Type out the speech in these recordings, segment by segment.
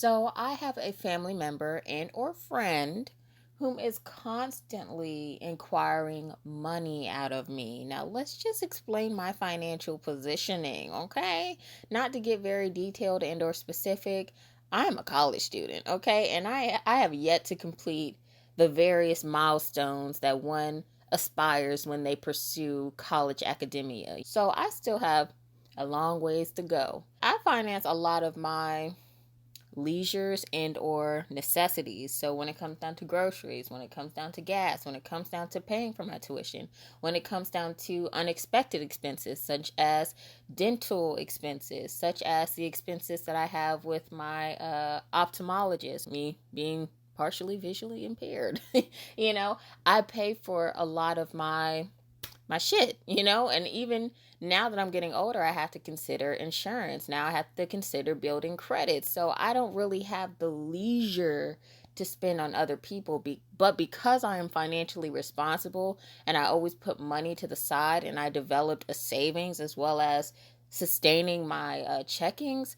So I have a family member and or friend whom is constantly inquiring money out of me. Now, let's just explain my financial positioning, okay? Not to get very detailed and or specific. I'm a college student, okay? And I have yet to complete the various milestones that one aspires when they pursue college academia. So I still have a long ways to go. I finance a lot of my leisures and or necessities. So when it comes down to groceries, when it comes down to gas, when it comes down to paying for my tuition, when it comes down to unexpected expenses such as dental expenses, such as the expenses that I have with my ophthalmologist, me being partially visually impaired. you know, I pay for a lot of my shit, and even now that I'm getting older, I have to consider insurance. Now I have to consider building credit. So I don't really have the leisure to spend on other people. But because I am financially responsible and I always put money to the side and I developed a savings as well as sustaining my checkings,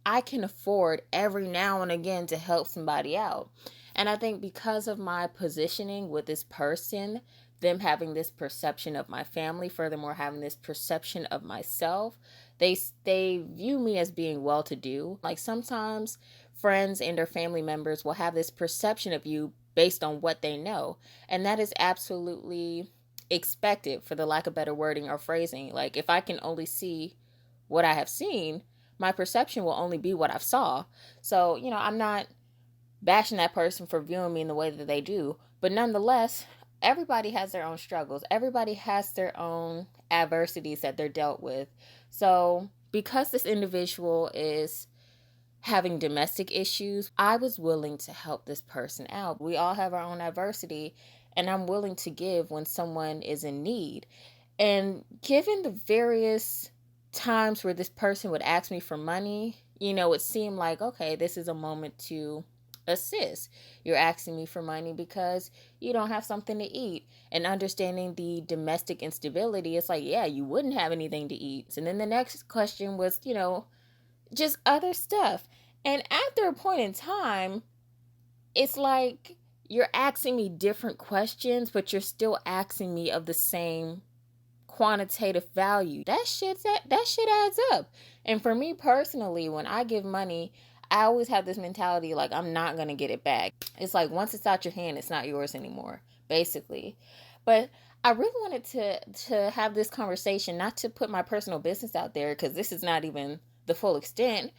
I can afford every now and again to help somebody out. And I think because of my positioning with this person, them having this perception of my family, furthermore having this perception of myself, they view me as being well to do. Like sometimes friends and or family members will have this perception of you based on what they know, and that is absolutely expected, for the lack of better wording or phrasing. Like if I can only see what I have seen, my perception will only be what I've saw. So, I'm not bashing that person for viewing me in the way that they do. But nonetheless, everybody has their own struggles. Everybody has their own adversities that they're dealt with. So, because this individual is having domestic issues, I was willing to help this person out. We all have our own adversity, and I'm willing to give when someone is in need. And given the various times where this person would ask me for money, it seemed like, okay, this is a moment to assist. You're asking me for money because you don't have something to eat. And understanding the domestic instability, it's like, yeah, you wouldn't have anything to eat. And then the next question was, just other stuff. And after a point in time, it's like you're asking me different questions, but you're still asking me of the same quantitative value. That shit adds up. And for me personally, when I give money, I always have this mentality like I'm not gonna get it back. It's like once it's out your hand, it's not yours anymore, basically. But I really wanted to have this conversation, not to put my personal business out there, because this is not even the full extent,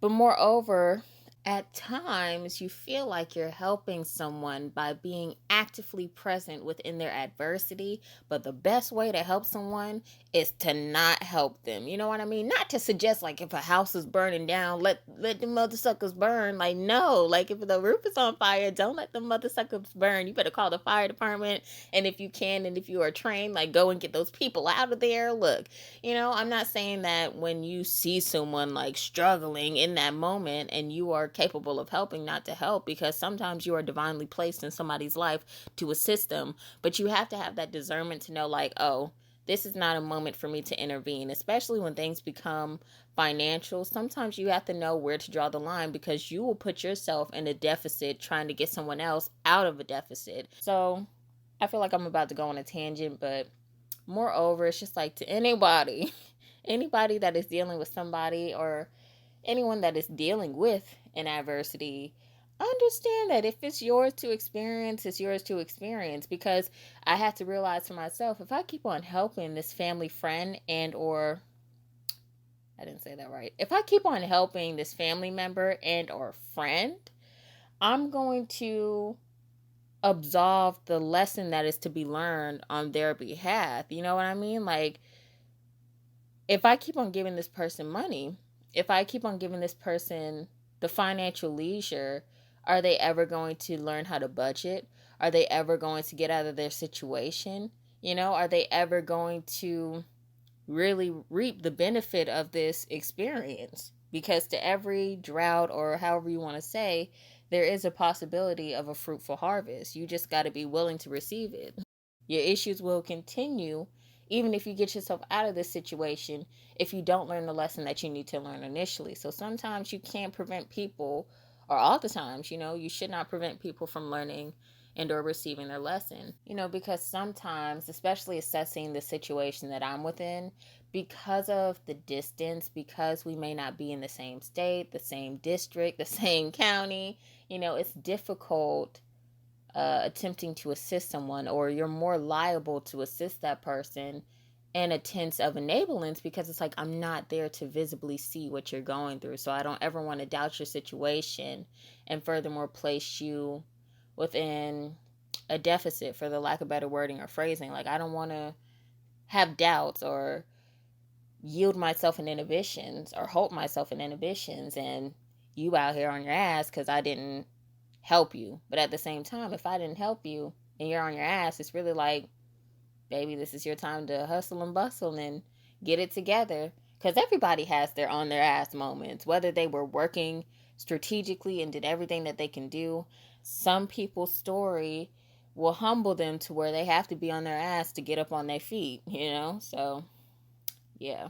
but moreover, at times you feel like you're helping someone by being actively present within their adversity, but the best way to help someone is to not help them. You know what I mean? Not to suggest like if a house is burning down, let the mother suckers burn. Like no, like if the roof is on fire, don't let the mother suckers burn. You better call the fire department, and if you can, and if you are trained, like go and get those people out of there. Look, I'm not saying that when you see someone like struggling in that moment and you are capable of helping, not to help, because sometimes you are divinely placed in somebody's life to assist them, but you have to have that discernment to know like, oh, this is not a moment for me to intervene, especially when things become financial. Sometimes you have to know where to draw the line, because you will put yourself in a deficit trying to get someone else out of a deficit. So I feel like I'm about to go on a tangent, but moreover, it's just like to anybody that is dealing with somebody, or anyone that is dealing with an adversity, understand that if it's yours to experience, it's yours to experience. Because I had to realize for myself, if I keep on helping this family friend and or I didn't say that right. If I keep on helping this family member and or friend, I'm going to absolve the lesson that is to be learned on their behalf. You know what I mean? Like, if I keep on giving this person money, if I keep on giving this person the financial leisure, are they ever going to learn how to budget? Are they ever going to get out of their situation? Are they ever going to really reap the benefit of this experience? Because to every drought, or however you want to say, there is a possibility of a fruitful harvest. You just got to be willing to receive it. Your issues will continue even if you get yourself out of this situation, if you don't learn the lesson that you need to learn initially. So sometimes you can't prevent people, or all the times, you should not prevent people from learning and or receiving their lesson. Because sometimes, especially assessing the situation that I'm within, because of the distance, because we may not be in the same state, the same district, the same county, it's difficult attempting to assist someone, or you're more liable to assist that person in a tense of enablance, because it's like, I'm not there to visibly see what you're going through. So I don't ever want to doubt your situation, and furthermore place you within a deficit, for the lack of better wording or phrasing. Like, I don't want to have doubts or yield myself in inhibitions or hold myself in inhibitions, and you out here on your ass because I didn't help you. But at the same time, if I didn't help you and you're on your ass, it's really like, baby, this is your time to hustle and bustle and get it together. Because everybody has their on their ass moments, whether they were working strategically and did everything that they can do. Some people's story will humble them to where they have to be on their ass to get up on their feet, So, yeah.